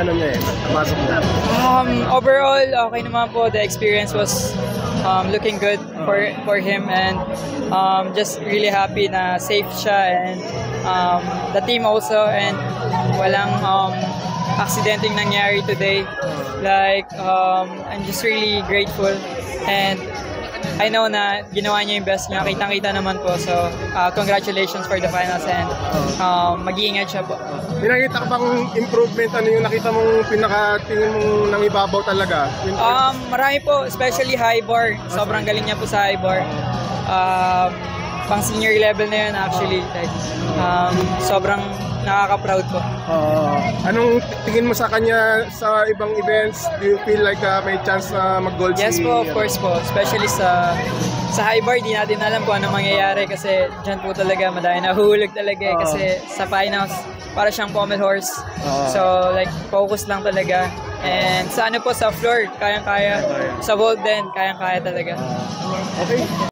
ano niya napasok niya? Overall, okay naman po. The experience was looking good for him, and just really happy na safe siya, and the team also, and walang accidenting nangyari today. Like, I'm just really grateful, and I know na ginawa niya yung best niya. Kitang-kita naman po. So, congratulations for the finals, and mag-iingat siya po. May nakita ka bang improvement? Ano yung nakita mong pinakatingin mong nangibabaw talaga? Marami po, especially high bar. Sobrang galing niya po sa high bar. Pang senior level na yun actually. Like, sobrang nakaka-proud po. Anong tingin mo sa kanya sa ibang events? Do you feel like may chance na mag-gold? Yes po, of course po. Especially sa high bar, di natin alam kung ano mangyayari kasi dyan po talaga madami nahuhulog talaga kasi sa finals, para siyang pommel horse. So like, focus lang talaga. And sa ano po, sa floor, kayang-kaya. Sa vault din, kayang-kaya talaga. Okay.